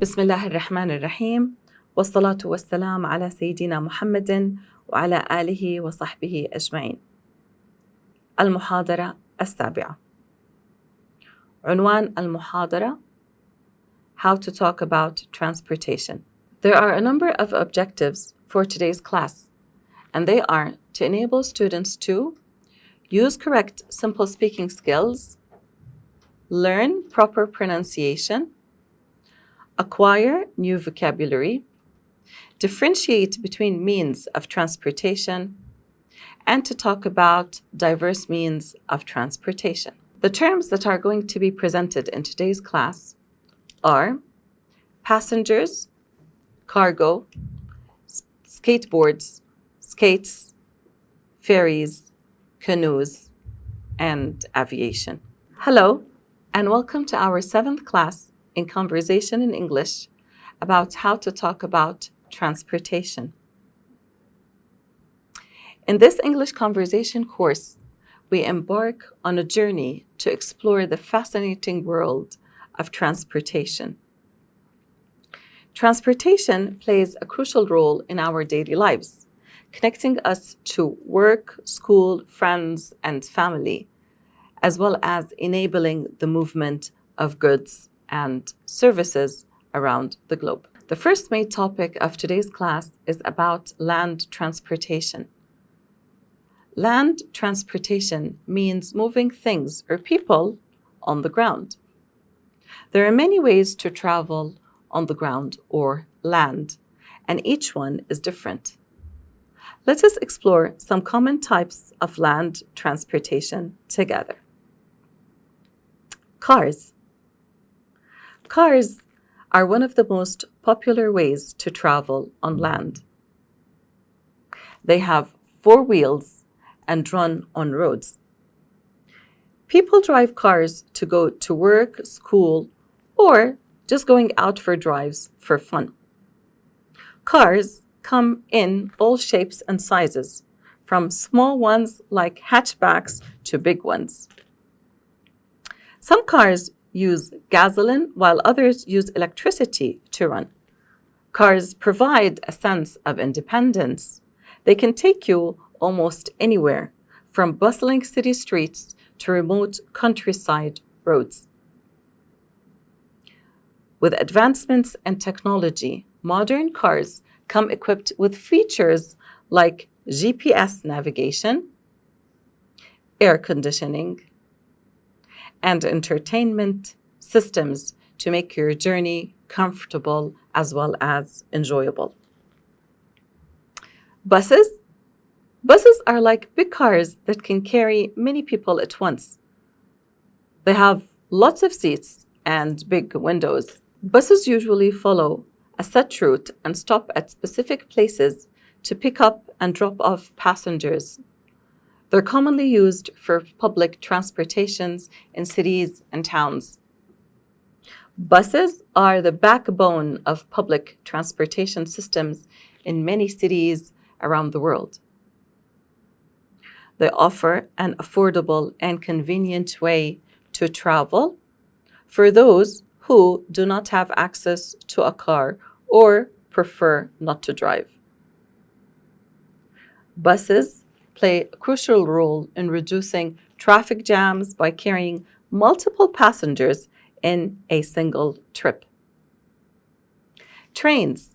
بسم الله الرحمن الرحيم، والصلاة والسلام على سيدنا محمد وعلى آله وصحبه أجمعين. المحاضرة السابعة. عنوان المحاضرة: How to talk about transportation. There are a number of objectives for today's class, and they are to enable students to use correct simple speaking skills, learn proper pronunciation, acquire new vocabulary, differentiate between means of transportation, and to talk about diverse means of transportation. The terms that are going to be presented in today's class are passengers, cargo, skateboards, skates, ferries, canoes, and aviation. Hello, and welcome to our 7th class in Conversation in English about how to talk about transportation. In this English conversation course, we embark on a journey to explore the fascinating world of transportation. Transportation plays a crucial role in our daily lives, connecting us to work, school, friends, and family, as well as enabling the movement of goods and services around the globe. The first main topic of today's class is about land transportation. Land transportation means moving things or people on the ground. There are many ways to travel on the ground or land, and each one is different. Let us explore some common types of land transportation together. Cars. Cars are one of the most popular ways to travel on land. They have 4 wheels and run on roads. People drive cars to go to work, school, or just going out for drives for fun. Cars come in all shapes and sizes, from small ones like hatchbacks to big ones. Some cars use gasoline while others use electricity to run. Cars provide a sense of independence. They can take you almost anywhere, from bustling city streets to remote countryside roads. With advancements in technology, modern cars come equipped with features like GPS navigation, air conditioning, and entertainment systems to make your journey comfortable as well as enjoyable. Buses. Buses are like big cars that can carry many people at once. They have lots of seats and big windows. Buses usually follow a set route and stop at specific places to pick up and drop off passengers. They're commonly used for public transportations in cities and towns. Buses are the backbone of public transportation systems in many cities around the world. They offer an affordable and convenient way to travel for those who do not have access to a car or prefer not to drive. Buses play a crucial role in reducing traffic jams by carrying multiple passengers in a single trip. Trains.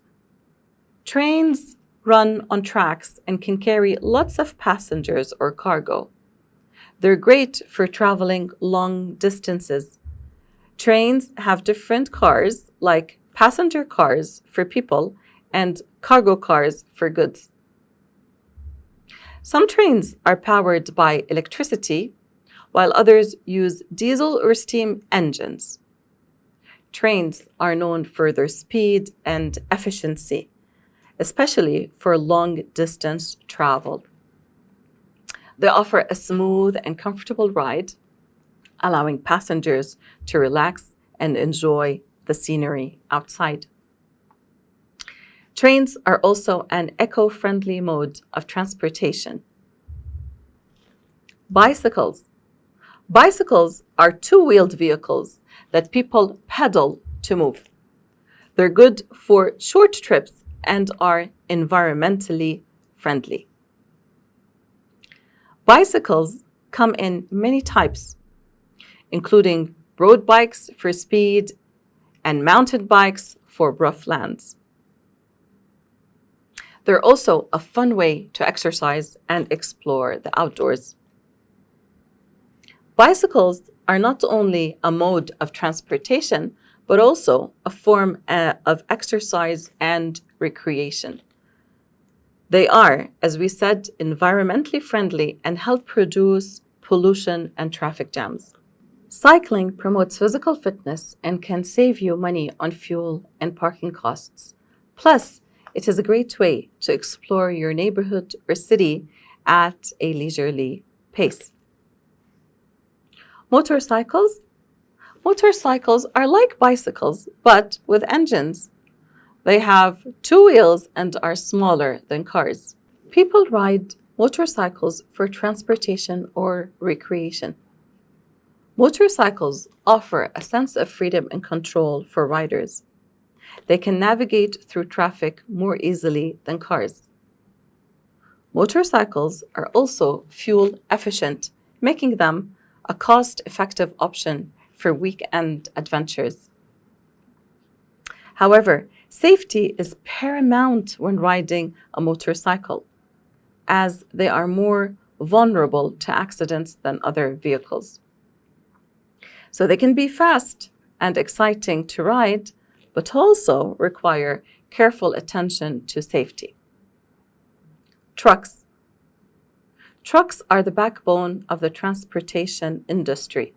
Trains run on tracks and can carry lots of passengers or cargo. They're great for traveling long distances. Trains have different cars, like passenger cars for people and cargo cars for goods. Some trains are powered by electricity, while others use diesel or steam engines. Trains are known for their speed and efficiency, especially for long-distance travel. They offer a smooth and comfortable ride, allowing passengers to relax and enjoy the scenery outside. Trains are also an eco-friendly mode of transportation. Bicycles. Bicycles are 2-wheeled vehicles that people pedal to move. They're good for short trips and are environmentally friendly. Bicycles come in many types, including road bikes for speed and mountain bikes for rough lands. They're also a fun way to exercise and explore the outdoors. Bicycles are not only a mode of transportation, but also a form of exercise and recreation. They are, as we said, environmentally friendly and help reduce pollution and traffic jams. Cycling promotes physical fitness and can save you money on fuel and parking costs. Plus, it is a great way to explore your neighborhood or city at a leisurely pace. Motorcycles are like bicycles, but with engines. They have 2 wheels and are smaller than cars. People ride motorcycles for transportation or recreation. Motorcycles offer a sense of freedom and control for riders. They can navigate through traffic more easily than cars. Motorcycles are also fuel efficient, making them a cost-effective option for weekend adventures. However, safety is paramount when riding a motorcycle, as they are more vulnerable to accidents than other vehicles. So they can be fast and exciting to ride, but also require careful attention to safety. Trucks are the backbone of the transportation industry,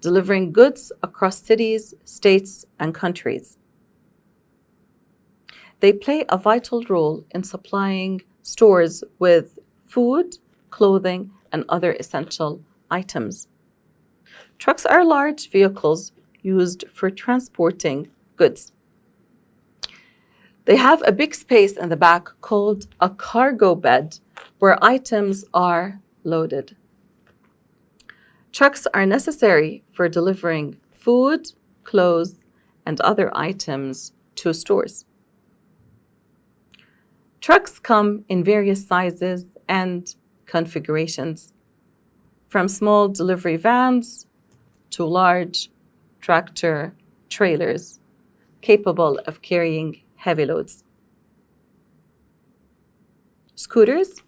delivering goods across cities, states, and countries. They play a vital role in supplying stores with food, clothing, and other essential items. Trucks are large vehicles used for transporting goods. They have a big space in the back called a cargo bed where items are loaded. Trucks are necessary for delivering food, clothes, and other items to stores. Trucks come in various sizes and configurations, from small delivery vans to large tractor trailers capable of carrying heavy loads. Scooters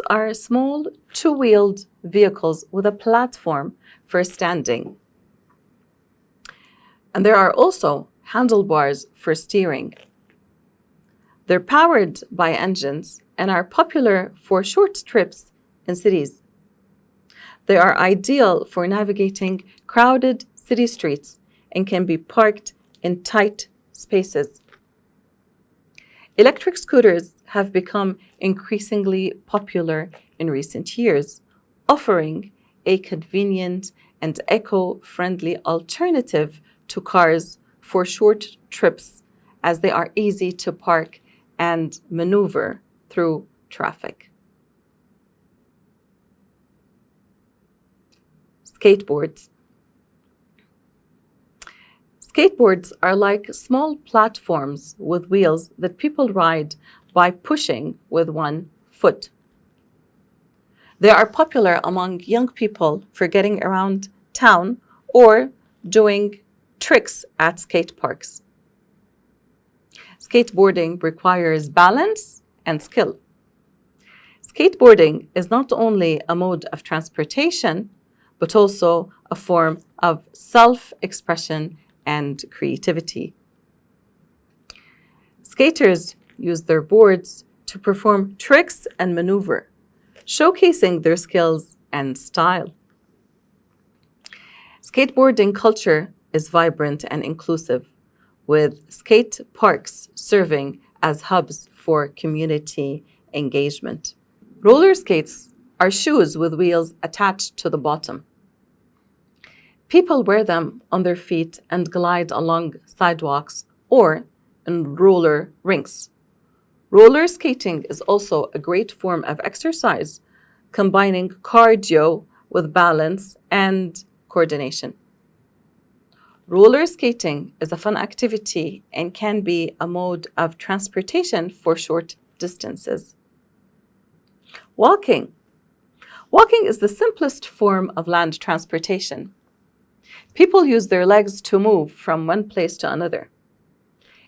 are small 2-wheeled vehicles with a platform for standing. And there are also handlebars for steering. They're powered by engines and are popular for short trips in cities. They are ideal for navigating crowded city streets and can be parked in tight spaces. Electric scooters have become increasingly popular in recent years, offering a convenient and eco-friendly alternative to cars for short trips, as they are easy to park and maneuver through traffic. Skateboards are like small platforms with wheels that people ride by pushing with one foot. They are popular among young people for getting around town or doing tricks at skate parks. Skateboarding requires balance and skill. Skateboarding is not only a mode of transportation, but also a form of self-expression and creativity. Skaters use their boards to perform tricks and maneuver, showcasing their skills and style. Skateboarding culture is vibrant and inclusive, with skate parks serving as hubs for community engagement. Roller skates are shoes with wheels attached to the bottom. People wear them on their feet and glide along sidewalks or in roller rinks. Roller skating is also a great form of exercise, combining cardio with balance and coordination. Roller skating is a fun activity and can be a mode of transportation for short distances. Walking. Walking is the simplest form of land transportation. People use their legs to move from one place to another.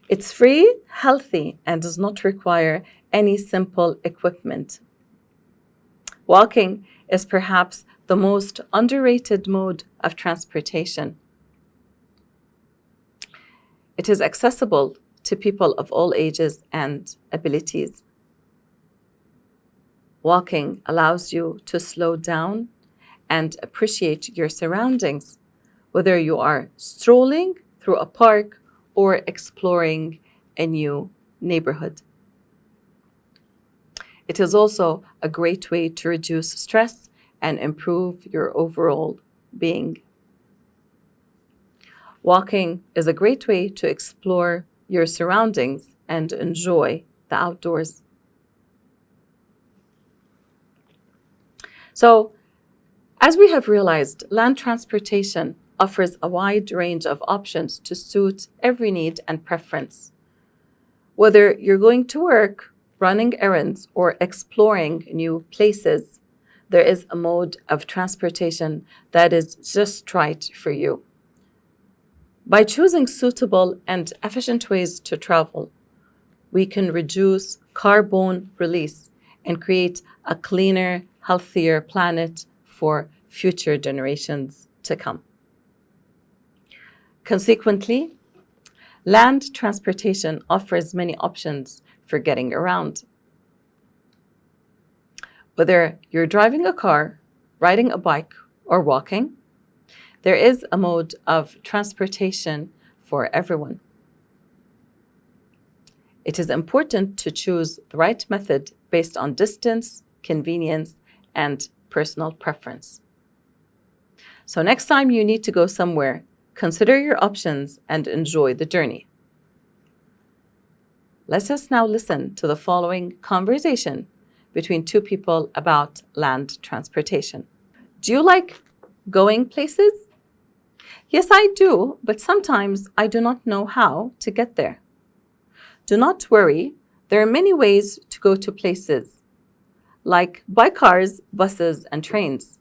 It's free, healthy, and does not require any simple equipment. Walking is perhaps the most underrated mode of transportation. It is accessible to people of all ages and abilities. Walking allows you to slow down and appreciate your surroundings, whether you are strolling through a park or exploring a new neighborhood. It is also a great way to reduce stress and improve your overall being. Walking is a great way to explore your surroundings and enjoy the outdoors. So, as we have realized, land transportation offers a wide range of options to suit every need and preference. Whether you're going to work, running errands, or exploring new places, there is a mode of transportation that is just right for you. By choosing suitable and efficient ways to travel, we can reduce carbon release and create a cleaner, healthier planet for future generations to come. Consequently, land transportation offers many options for getting around. Whether you're driving a car, riding a bike, or walking, there is a mode of transportation for everyone. It is important to choose the right method based on distance, convenience, and personal preference. So next time you need to go somewhere, consider your options and enjoy the journey. Let us now listen to the following conversation between two people about land transportation. Do you like going places? Yes, I do, but sometimes I do not know how to get there. Do not worry, there are many ways to go to places, like by cars, buses, and trains.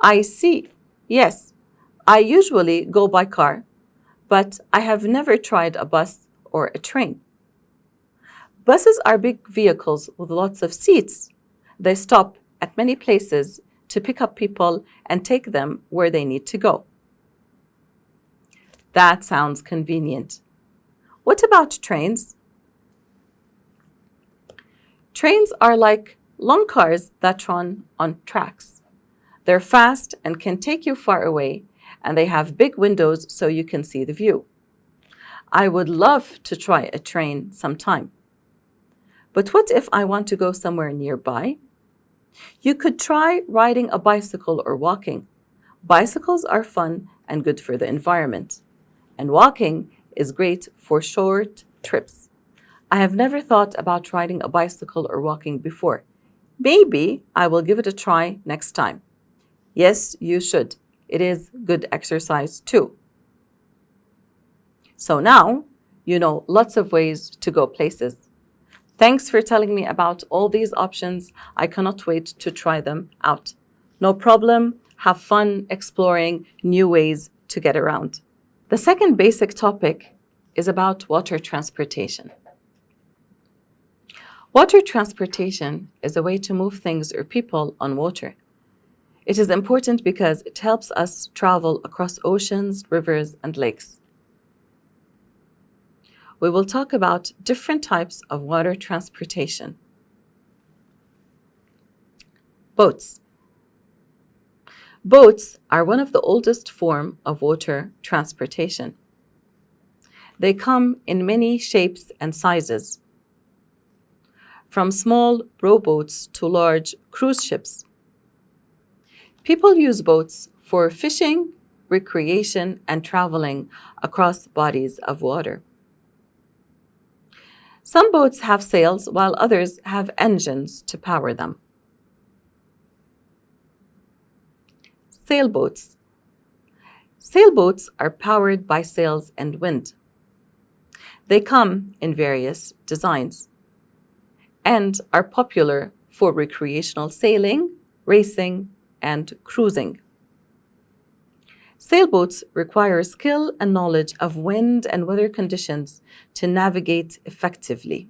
I see. Yes, I usually go by car, but I have never tried a bus or a train. Buses are big vehicles with lots of seats. They stop at many places to pick up people and take them where they need to go. That sounds convenient. What about trains? Trains are like long cars that run on tracks. They're fast and can take you far away, and they have big windows so you can see the view. I would love to try a train sometime. But what if I want to go somewhere nearby? You could try riding a bicycle or walking. Bicycles are fun and good for the environment, and walking is great for short trips. I have never thought about riding a bicycle or walking before. Maybe I will give it a try next time. Yes, you should. It is good exercise too. So now you know lots of ways to go places. Thanks for telling me about all these options. I cannot wait to try them out. No problem. Have fun exploring new ways to get around. The second basic topic is about water transportation. Water transportation is a way to move things or people on water. It is important because it helps us travel across oceans, rivers, and lakes. We will talk about different types of water transportation. Boats. Boats are one of the oldest forms of water transportation. They come in many shapes and sizes, from small rowboats to large cruise ships. People use boats for fishing, recreation, and traveling across bodies of water. Some boats have sails, while others have engines to power them. Sailboats. Sailboats are powered by sails and wind. They come in various designs and are popular for recreational sailing, racing, and cruising. Sailboats require skill and knowledge of wind and weather conditions to navigate effectively.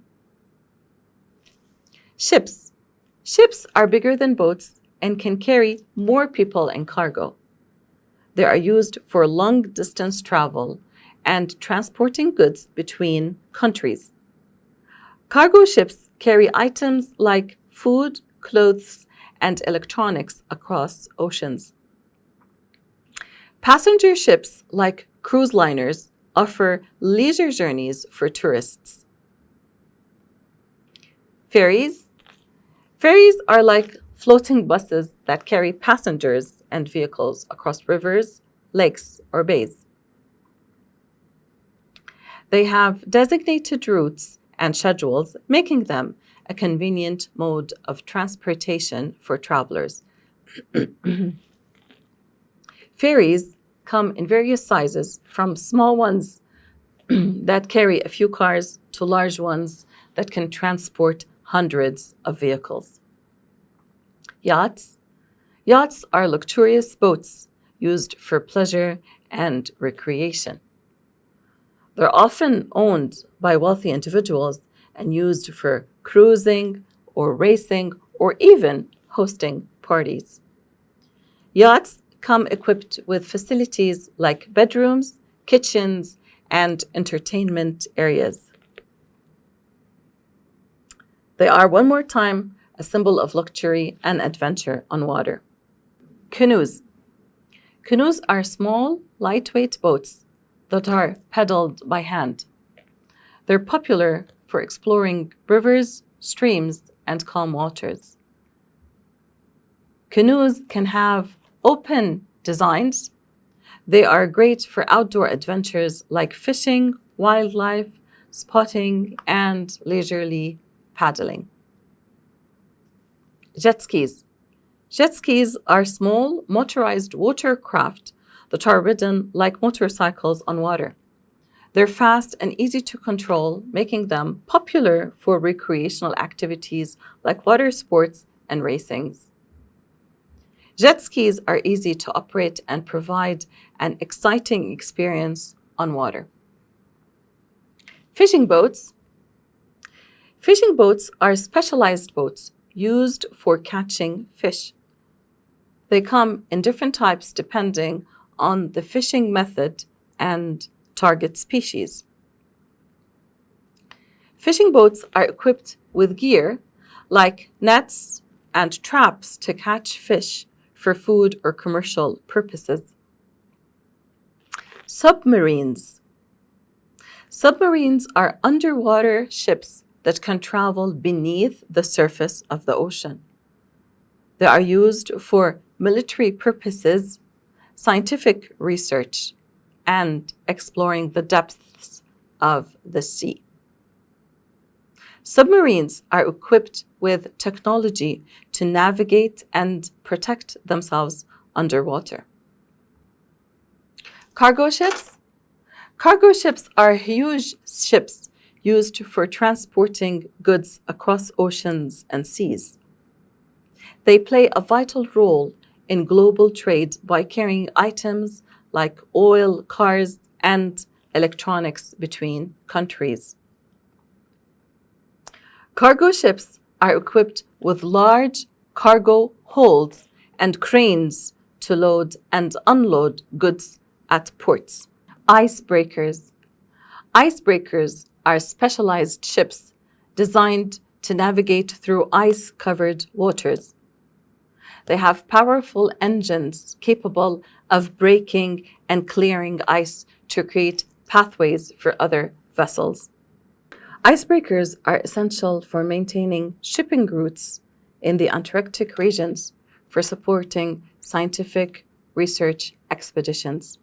Ships. Ships are bigger than boats and can carry more people and cargo. They are used for long-distance travel and transporting goods between countries. Cargo ships carry items like food, clothes, and electronics across oceans. Passenger ships like cruise liners offer leisure journeys for tourists. Ferries. Ferries are like floating buses that carry passengers and vehicles across rivers, lakes, or bays. They have designated routes and schedules, making them a convenient mode of transportation for travelers. Ferries come in various sizes, from small ones that carry a few cars to large ones that can transport hundreds of vehicles. Yachts. Yachts are luxurious boats used for pleasure and recreation. They're often owned by wealthy individuals and used for cruising or racing or even hosting parties. Yachts come equipped with facilities like bedrooms, kitchens, and entertainment areas. They are, one more time, a symbol of luxury and adventure on water. Canoes. Canoes are small, lightweight boats that are paddled by hand. They're popular for exploring rivers, streams, and calm waters. Canoes can have open designs. They are great for outdoor adventures like fishing, wildlife, spotting, and leisurely paddling. Jet skis. Jet skis are small, motorized watercraft that are ridden like motorcycles on water. They're fast and easy to control, making them popular for recreational activities like water sports and racings. Jet skis are easy to operate and provide an exciting experience on water. Fishing boats. Fishing boats are specialized boats used for catching fish. They come in different types depending on the fishing method and target species. Fishing boats are equipped with gear like nets and traps to catch fish for food or commercial purposes. Submarines. Submarines are underwater ships that can travel beneath the surface of the ocean. They are used for military purposes, scientific research, and exploring the depths of the sea. Submarines are equipped with technology to navigate and protect themselves underwater. Cargo ships. Cargo ships are huge ships used for transporting goods across oceans and seas. They play a vital role in global trade by carrying items like oil, cars, and electronics between countries. Cargo ships are equipped with large cargo holds and cranes to load and unload goods at ports. Icebreakers. Icebreakers are specialized ships designed to navigate through ice-covered waters. They have powerful engines capable of breaking and clearing ice to create pathways for other vessels. Icebreakers are essential for maintaining shipping routes in the Antarctic regions for supporting scientific research expeditions.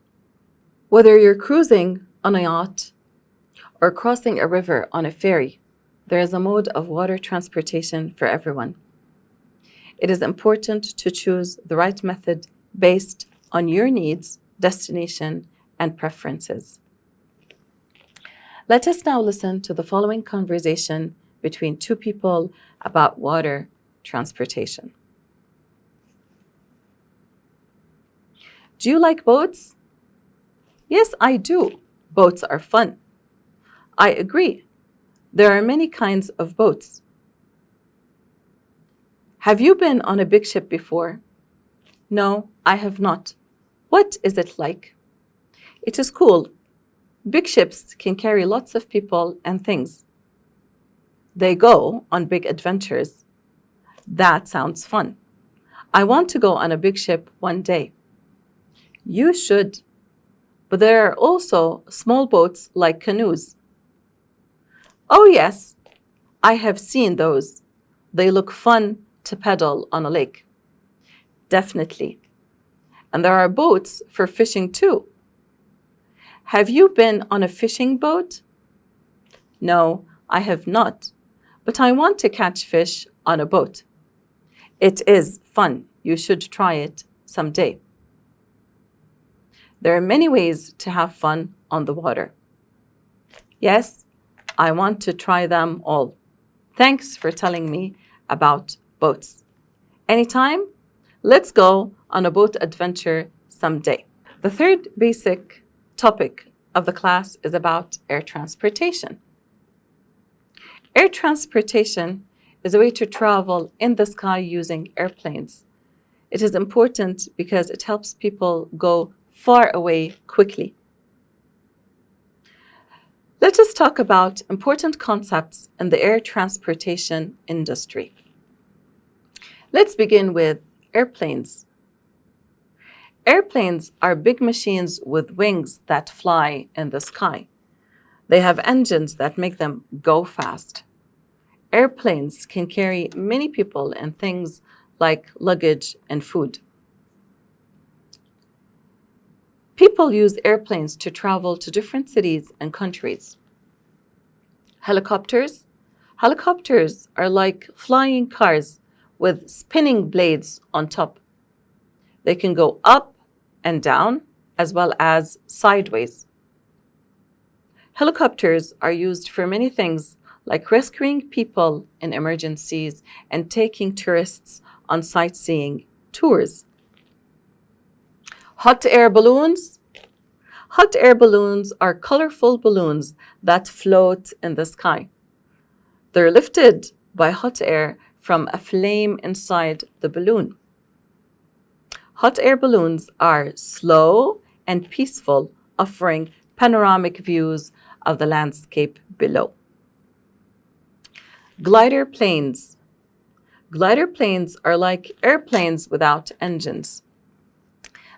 Whether you're cruising on a yacht or crossing a river on a ferry, there is a mode of water transportation for everyone. It is important to choose the right method based on your needs, destination, and preferences. Let us now listen to the following conversation between two people about water transportation. Do you like boats? Yes, I do. Boats are fun. I agree. There are many kinds of boats. Have you been on a big ship before? No, I have not. What is it like? It is cool. Big ships can carry lots of people and things. They go on big adventures. That sounds fun. I want to go on a big ship one day. You should. But there are also small boats like canoes. Oh yes, I have seen those. They look fun to pedal on a lake. Definitely. And there are boats for fishing too. Have you been on a fishing boat? No, I have not, but I want to catch fish on a boat. It is fun. You should try it someday. There are many ways to have fun on the water. Yes, I want to try them all. Thanks for telling me about boats. Anytime, let's go on a boat adventure someday. The third basic topic of the class is about air transportation. Air transportation is a way to travel in the sky using airplanes. It is important because it helps people go far away quickly. Let us talk about important concepts in the air transportation industry. Let's begin with airplanes. Airplanes are big machines with wings that fly in the sky. They have engines that make them go fast. Airplanes can carry many people and things like luggage and food. People use airplanes to travel to different cities and countries. Helicopters. Helicopters are like flying cars with spinning blades on top. They can go up and down as well as sideways. Helicopters are used for many things like rescuing people in emergencies and taking tourists on sightseeing tours. Hot air balloons. Hot air balloons are colorful balloons that float in the sky. They're lifted by hot air from a flame inside the balloon. Hot air balloons are slow and peaceful, offering panoramic views of the landscape below. Glider planes. Glider planes are like airplanes without engines.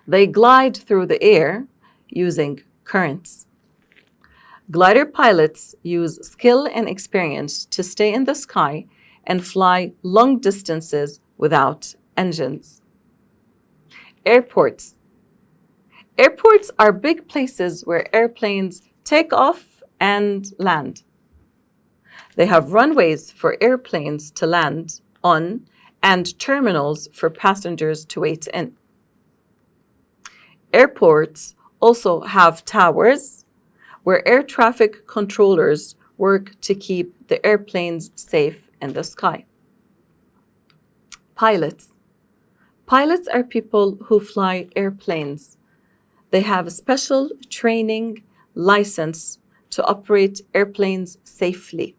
They glide through the air using currents. Glider pilots use skill and experience to stay in the sky and fly long distances without engines. Airports. Airports are big places where airplanes take off and land. They have runways for airplanes to land on and terminals for passengers to wait in. Airports also have towers where air traffic controllers work to keep the airplanes safe in the sky. Pilots. Pilots are people who fly airplanes. They have a special training license to operate airplanes safely.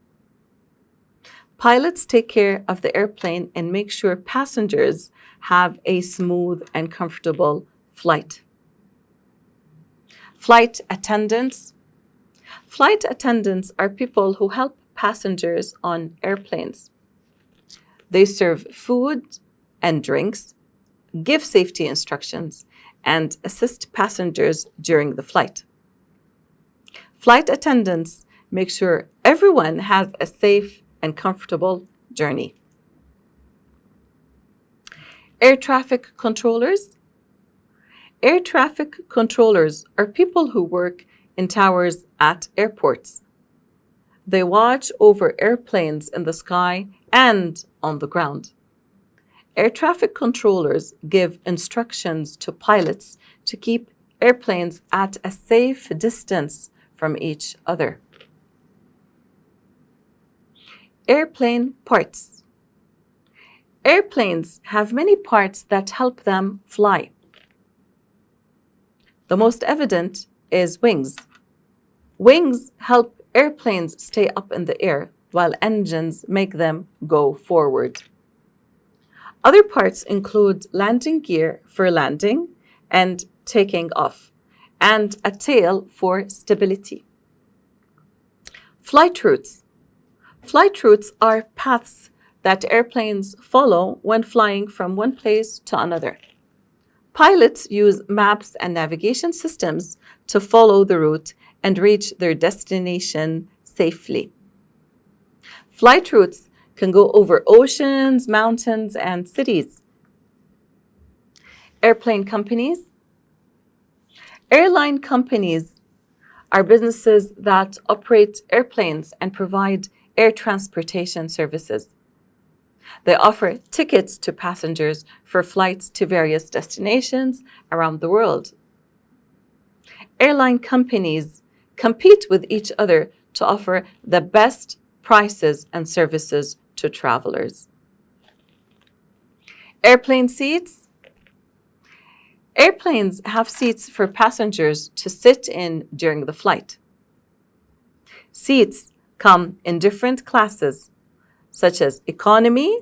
Pilots take care of the airplane and make sure passengers have a smooth and comfortable flight. Flight attendants. Flight attendants are people who help passengers on airplanes. They serve food and drinks, give safety instructions, and assist passengers during the flight. Flight attendants make sure everyone has a safe and comfortable journey. Air traffic controllers. Air traffic controllers are people who work in towers at airports. They watch over airplanes in the sky and on the ground. Air traffic controllers give instructions to pilots to keep airplanes at a safe distance from each other. Airplane parts. Airplanes have many parts that help them fly. The most evident is wings. Wings help airplanes stay up in the air, while engines make them go forward. Other parts include landing gear for landing and taking off, and a tail for stability. Flight routes. Flight routes are paths that airplanes follow when flying from one place to another. Pilots use maps and navigation systems to follow the route and reach their destination safely. Flight routes can go over oceans, mountains, and cities. Airplane companies. Airline companies are businesses that operate airplanes and provide air transportation services. They offer tickets to passengers for flights to various destinations around the world. Airline companies compete with each other to offer the best prices and services to travelers. Airplane seats. Airplanes have seats for passengers to sit in during the flight. Seats come in different classes, such as economy,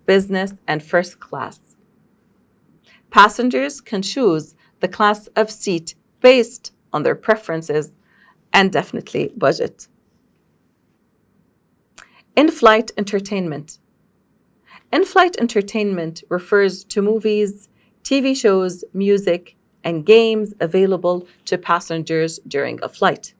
business, and first class. Passengers can choose the class of seat based on their preferences and definitely budget. In-flight entertainment. In-flight entertainment refers to movies, TV shows, music, and games available to passengers during a flight.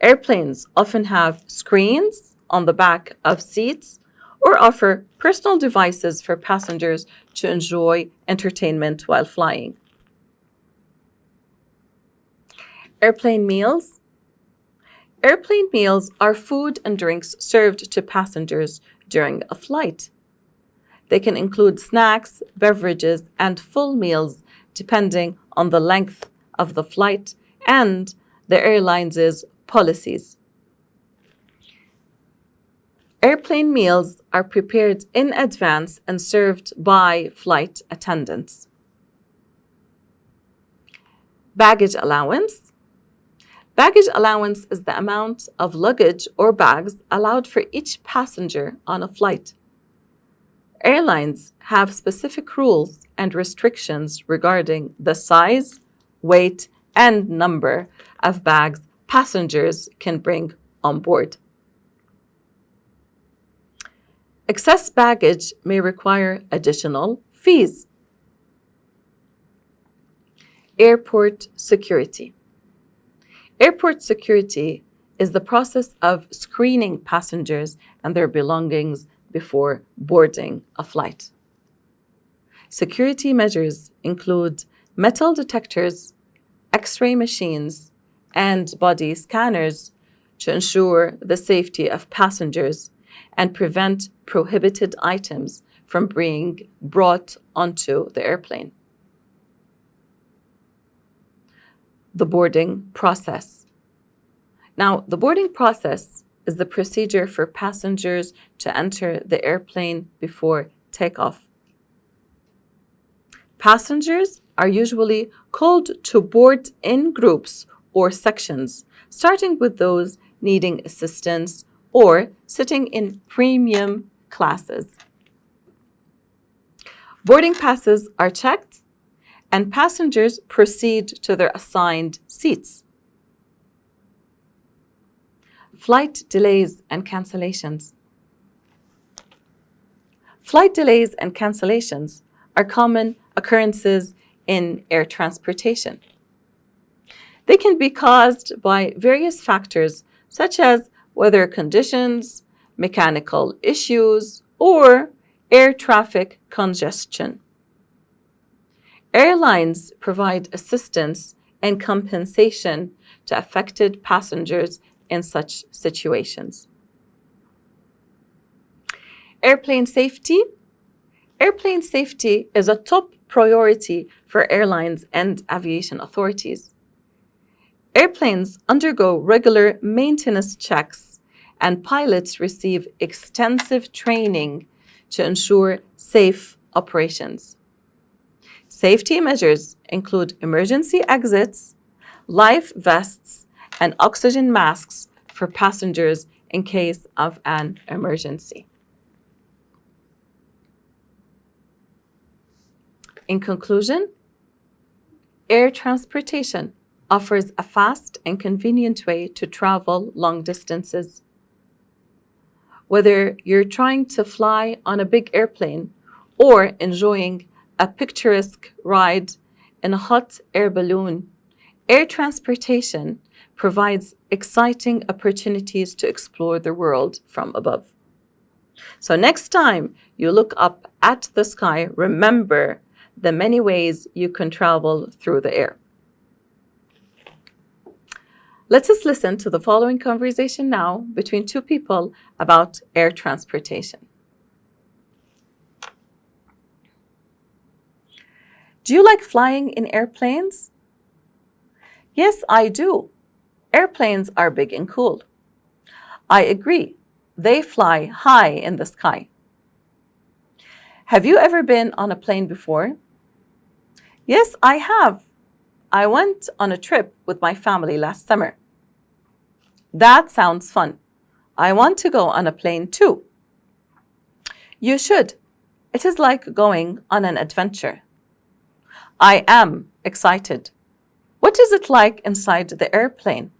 Airplanes often have screens on the back of seats or offer personal devices for passengers to enjoy entertainment while flying. Airplane meals. Airplane meals are food and drinks served to passengers during a flight. They can include snacks, beverages, and full meals depending on the length of the flight and the airline's policies. Airplane meals are prepared in advance and served by flight attendants. Baggage allowance. Baggage allowance is the amount of luggage or bags allowed for each passenger on a flight. Airlines have specific rules and restrictions regarding the size, weight, and number of bags passengers can bring on board. Excess baggage may require additional fees. Airport security. Airport security is the process of screening passengers and their belongings before boarding a flight. Security measures include metal detectors, X-ray machines, and body scanners to ensure the safety of passengers and prevent prohibited items from being brought onto the airplane. The boarding process. Now, the boarding process is the procedure for passengers to enter the airplane before takeoff. Passengers are usually called to board in groups or sections, starting with those needing assistance or sitting in premium classes. Boarding passes are checked and passengers proceed to their assigned seats. Flight delays and cancellations. Flight delays and cancellations are common occurrences in air transportation. They can be caused by various factors such as weather conditions, mechanical issues, or air traffic congestion. Airlines provide assistance and compensation to affected passengers in such situations. Airplane safety. Airplane safety is a top priority for airlines and aviation authorities. Airplanes undergo regular maintenance checks, and pilots receive extensive training to ensure safe operations. Safety measures include emergency exits, life vests, and oxygen masks for passengers in case of an emergency. In conclusion, air transportation offers a fast and convenient way to travel long distances. Whether you're trying to fly on a big airplane or enjoying a picturesque ride in a hot air balloon, air transportation provides exciting opportunities to explore the world from above. So next time you look up at the sky, remember the many ways you can travel through the air. Let us listen to the following conversation now between two people about air transportation. Do you like flying in airplanes? Yes, I do. Airplanes are big and cool. I agree. They fly high in the sky. Have you ever been on a plane before? Yes, I have. I went on a trip with my family last summer. That sounds fun. I want to go on a plane too. You should. It is like going on an adventure. I am excited. What is it like inside the airplane?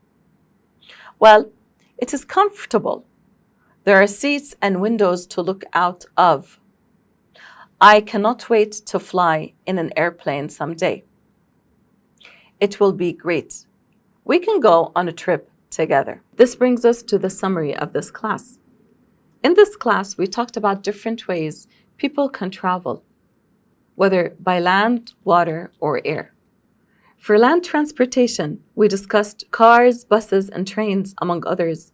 Well, it is comfortable. There are seats and windows to look out of. I cannot wait to fly in an airplane someday. It will be great. We can go on a trip together. This brings us to the summary of this class. In this class, we talked about different ways people can travel, whether by land, water, or air. For land transportation, we discussed cars, buses, and trains, among others.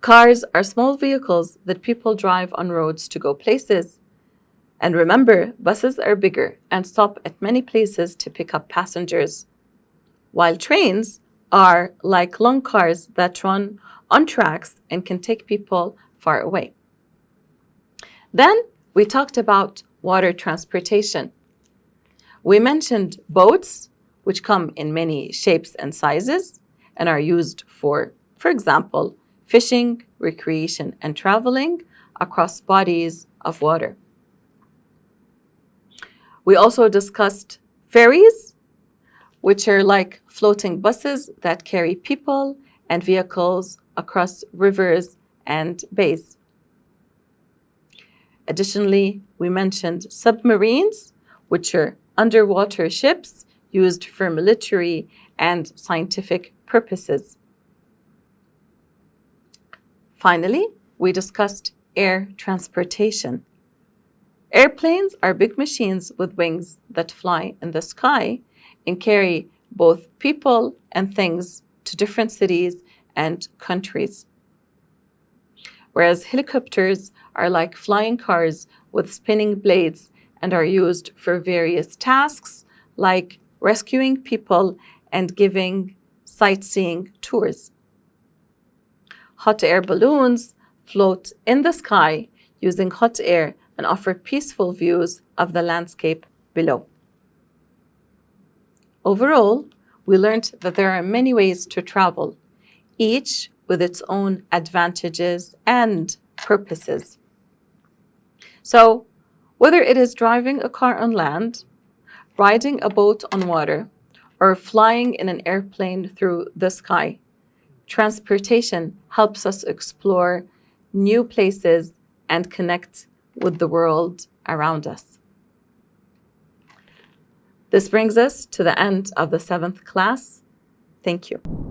Cars are small vehicles that people drive on roads to go places. And remember, buses are bigger and stop at many places to pick up passengers, while trains are like long cars that run on tracks and can take people far away. Then we talked about water transportation. We mentioned boats, which come in many shapes and sizes and are used for example, fishing, recreation, and traveling across bodies of water. We also discussed ferries, which are like floating buses that carry people and vehicles across rivers and bays. Additionally, we mentioned submarines, which are underwater ships used for military and scientific purposes. Finally, we discussed air transportation. Airplanes are big machines with wings that fly in the sky and carry both people and things to different cities and countries. Whereas helicopters are like flying cars with spinning blades and are used for various tasks like rescuing people and giving sightseeing tours. Hot air balloons float in the sky using hot air and offer peaceful views of the landscape below. Overall, we learned that there are many ways to travel, each with its own advantages and purposes. So, whether it is driving a car on land, riding a boat on water, or flying in an airplane through the sky, transportation helps us explore new places and connect with the world around us. This brings us to the end of the 7th class. Thank you.